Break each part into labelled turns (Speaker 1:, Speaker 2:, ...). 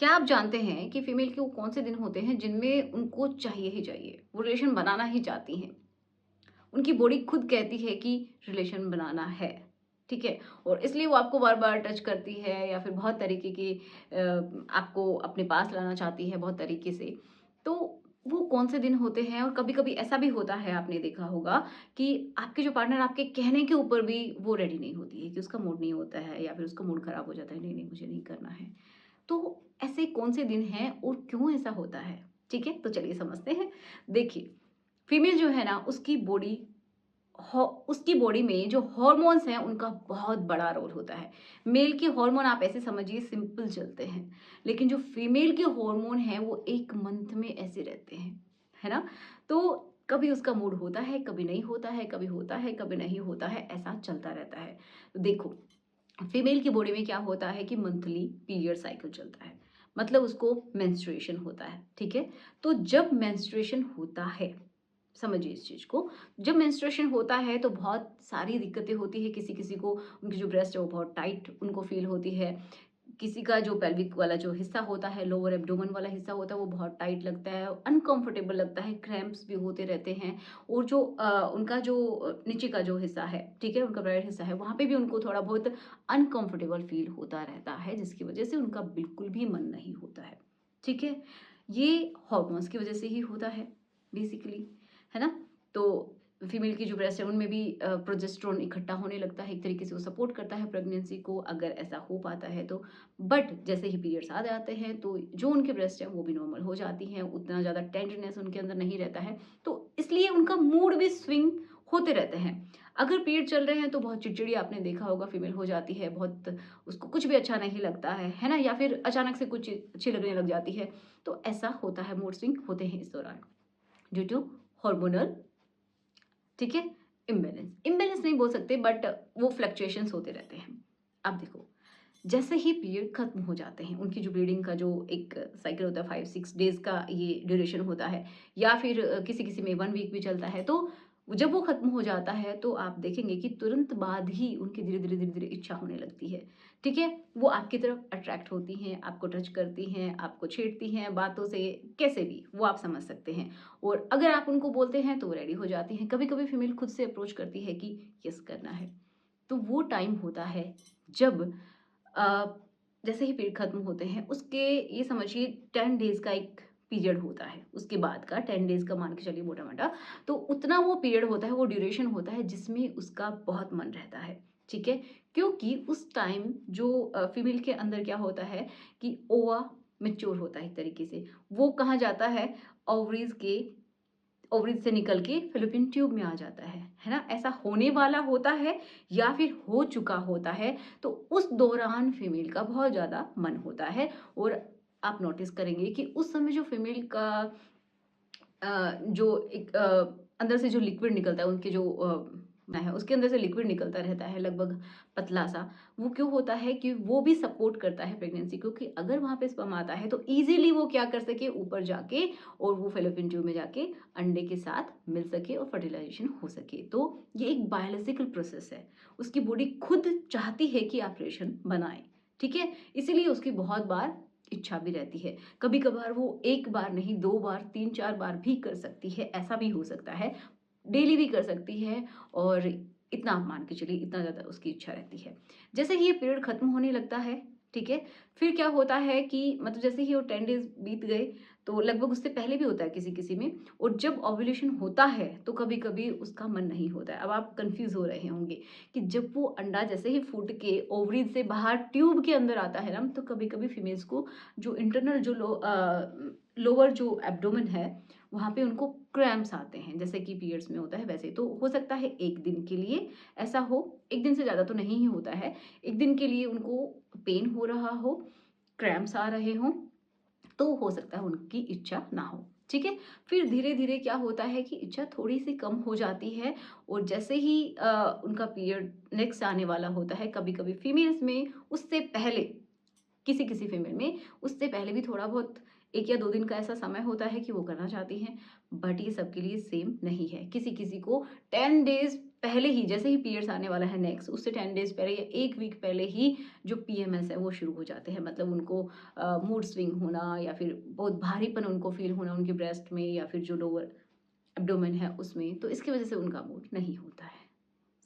Speaker 1: क्या आप जानते हैं कि फीमेल के वो कौन से दिन होते हैं जिनमें उनको चाहिए ही चाहिए, वो रिलेशन बनाना ही चाहती हैं। उनकी बॉडी खुद कहती है कि रिलेशन बनाना है, ठीक है? और इसलिए वो आपको बार-बार टच करती है या फिर बहुत तरीके की आपको अपने पास लाना चाहती है बहुत तरीके से। तो वो कौन से दिन होते हैं? और कभी-कभी ऐसा भी होता है, आपने देखा होगा कि आपके जो पार्टनर आपके कहने के ऊपर भी वो रेडी नहीं होती है, कि उसका मूड नहीं होता है या फिर उसका मूड खराब हो जाता है, नहीं, नहीं मुझे नहीं करना है। तो ऐसे कौन से दिन हैं और क्यों ऐसा होता है? ठीक है? तो चलिए समझते हैं। देखिए, फीमेल जो है ना उसकी बॉडी में जो हॉर्मोन्स हैं उनका बहुत बड़ा रोल होता है। मेल के हॉर्मोन आप ऐसे समझिए सिंपल चलते हैं, लेकिन जो फीमेल के हॉर्मोन हैं वो 1 मंथ में ऐसे रहते हैं, है ना? तो कभी उसका मूड होता है, कभी नहीं होता है, कभी होता है, कभी नहीं होता है, ऐसा चलता रहता है। देखो, फीमेल की बॉडी में क्या होता है कि मंथली पीरियड साइकिल चलता है, मतलब उसको मेंस्ट्रुएशन होता है, ठीक है? तो जब मेंस्ट्रुएशन होता है, समझिए इस चीज को, जब मेंस्ट्रुएशन होता है तो बहुत सारी दिक्कतें होती है। किसी किसी को उनकी जो ब्रेस्ट है वो बहुत टाइट उनको फील होती है, किसी का जो पेल्विक वाला जो हिस्सा होता है, लोअर एब्डोमेन वाला हिस्सा होता है, वो बहुत टाइट लगता है, अनकंफर्टेबल लगता है, क्रैम्प्स भी होते रहते हैं। और जो उनका जो नीचे का जो हिस्सा है, ठीक है, उनका प्राइवेट हिस्सा है, वहाँ पे भी उनको थोड़ा बहुत अनकंफर्टेबल फील होता रहता है, जिसकी वजह से उनका बिल्कुल भी मन नहीं होता है, ठीक है? ये हॉर्मोन्स की वजह से ही होता है बेसिकली, है ना? तो फीमेल की जो ब्रेस्ट है उनमें भी प्रोजेस्टेरोन इकट्ठा होने लगता है, एक तरीके से वो सपोर्ट करता है प्रेगनेंसी को, अगर ऐसा हो पाता है तो। बट जैसे ही पीरियड्स आ जाते हैं तो जो उनके ब्रेस्ट है वो भी नॉर्मल हो जाती हैं, उतना ज़्यादा टेंडरनेस उनके अंदर नहीं रहता है, तो इसलिए उनका मूड भी स्विंग होते रहते हैं। अगर पीरियड चल रहे हैं तो बहुत चिड़चिड़ी, आपने देखा होगा, फीमेल हो जाती है, बहुत उसको कुछ भी अच्छा नहीं लगता है ना? या फिर अचानक से कुछ अच्छी लगने लग जाती है। तो ऐसा होता है, मूड स्विंग होते हैं इस दौरान ड्यू टू हार्मोनल, ठीक है, इम्बैलेंस। इम्बैलेंस नहीं बोल सकते, बट वो फ्लक्चुएशंस होते रहते हैं। अब देखो, जैसे ही पीरियड खत्म हो जाते हैं, उनकी जो ब्लीडिंग का जो एक साइकिल होता है, 5-6 डेज का ये ड्यूरेशन होता है, या फिर किसी किसी में 1 वीक भी चलता है, तो जब वो खत्म हो जाता है तो आप देखेंगे कि तुरंत बाद ही उनकी धीरे धीरे धीरे धीरे इच्छा होने लगती है, ठीक है? वो आपकी तरफ अट्रैक्ट होती हैं, आपको टच करती हैं, आपको छेड़ती हैं बातों से, कैसे भी वो आप समझ सकते हैं। और अगर आप उनको बोलते हैं तो वो रेडी हो जाती हैं। कभी कभी फीमेल खुद से अप्रोच करती है कि यस करना है। तो वो टाइम होता है जब अ, जैसे ही पीरियड खत्म होते हैं, उसके ये समझिए 10 डेज़ का एक पीरियड होता है। उसके बाद का 10 डेज़ का मान के चलिए मोटा-मोटा, तो उतना वो पीरियड होता है, वो ड्यूरेशन होता है जिसमें उसका बहुत मन रहता है, ठीक है? क्योंकि उस टाइम जो फीमेल के अंदर क्या होता है कि ओवा मैच्योर होता है एक तरीके से। वो कहाँ जाता है? ओवरीज़ के, ओवरी से निकल के फ़ैलोपियन ट्यूब में आ जाता है ना? ऐसा होने वाला होता है या फिर हो चुका होता है, तो उस दौरान फीमेल का बहुत ज़्यादा मन होता है। और आप नोटिस करेंगे कि उस समय जो फीमेल का जो एक अंदर से जो लिक्विड निकलता है, उनके जो है उसके अंदर से लिक्विड निकलता रहता है लगभग पतला-सा। वो क्यों होता है कि वो भी सपोर्ट करता है प्रेगनेंसी को, कि अगर वहाँ पे स्पर्म आता है तो ईज़िली वो क्या कर सके, ऊपर जाके और वो फ़ैलोपियन ट्यूब में जाके अंडे के साथ मिल सके और फर्टिलाइज़ेशन हो सके। तो ये एक बायोलॉजिकल प्रोसेस है। उसकी बॉडी खुद चाहती है कि आप रिलेशन बनाएँ, ठीक है? इसीलिए उसकी बहुत बार इच्छा भी रहती है। कभी-कभार वो 1 बार नहीं, 2 बार, 3-4 बार भी कर सकती है, ऐसा भी हो सकता है। डेली भी कर सकती है, और इतना आप मान के चलिए, इतना ज़्यादा उसकी इच्छा रहती है। जैसे ही ये पीरियड खत्म होने लगता है, ठीक है? फिर क्या होता है कि मतलब जैसे ही वो 10 डेज़ बीत गए, तो लगभग उससे पहले भी होता है किसी-किसी में, और जब ओव्यूलेशन होता है, तो कभी-कभी उसका मन नहीं होता है। अब आप कन्फ्यूज़ हो रहे होंगे कि जब वो अंडा जैसे ही फूट के ओवरी से बाहर ट्यूब के अंदर आता है ना, तो कभी-कभी फीमेल्स को जो इंटरनल जो लोअर जो एब्डोमेन है, वहाँ पे उनको क्रैम्प्स आते हैं, जैसे कि पीरियड्स में होता है वैसे। तो हो सकता है 1 दिन के लिए ऐसा हो, 1 दिन से ज़्यादा तो नहीं ही होता है। 1 दिन के लिए उनको पेन हो रहा हो, क्रैम्प्स आ रहे हों, तो हो सकता है उनकी इच्छा ना हो, ठीक है? फिर धीरे-धीरे क्या होता है कि इच्छा थोड़ी-सी कम हो जाती है, और जैसे ही उनका पीरियड नेक्स्ट आने वाला होता है, कभी-कभी फीमेल्स में उससे पहले, किसी-किसी फीमेल में उससे पहले भी थोड़ा बहुत 1 या 2 दिन का ऐसा समय होता है कि वो करना चाहती हैं, बट ये सबके लिए सेम नहीं है। किसी-किसी को 10 डेज़ पहले ही, जैसे ही पीरियड्स आने वाला है नेक्स्ट, उससे 10 डेज़ पहले या 1 वीक पहले ही जो पीएमएस है वो शुरू हो जाते हैं। मतलब उनको मूड स्विंग होना या फिर बहुत भारीपन उनको फ़ील होना उनके ब्रेस्ट में या फिर जो लोअर एब्डोमेन है उसमें, तो इसकी वज़ह से उनका मूड नहीं होता है।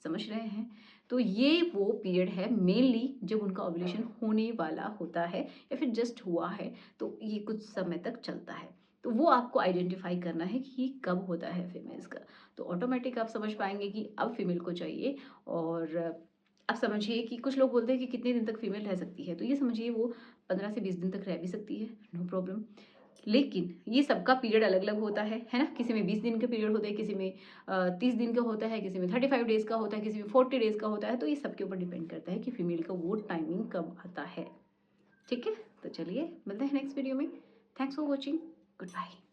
Speaker 1: समझ रहे हैं? तो ये वो पीरियड है मेनली जब उनका ओव्यूलेशन होने वाला होता है या फिर जस्ट हुआ है, तो ये कुछ समय तक चलता है। तो वो आपको आइडेंटिफ़ाई करना है कि ये कब होता है फीमेल्स का। तो ऑटोमैटिक आप समझ पाएँगे कि अब फीमेल को चाहिए। और आप समझिए कि कुछ लोग बोलते हैं कि कितने दिन तक फीमेल रह सकती है, तो ये समझिए वो 15 से 20 दिन तक रह भी सकती है, नो प्रॉब्लम। लेकिन ये सबका पीरियड अलग-अलग होता है ना? किसी में 20 दिन का पीरियड होता है, किसी में 30 दिन का होता है, किसी में 35 डेज़ का होता है, किसी में 40 डेज़ का होता है, तो ये सबके ऊपर डिपेंड करता है कि फीमेल का वो टाइमिंग कब आता है। ठीक है? तो चलिए मिलते हैं नेक्स्ट वीडियो में। Thanks for watching. Good bye.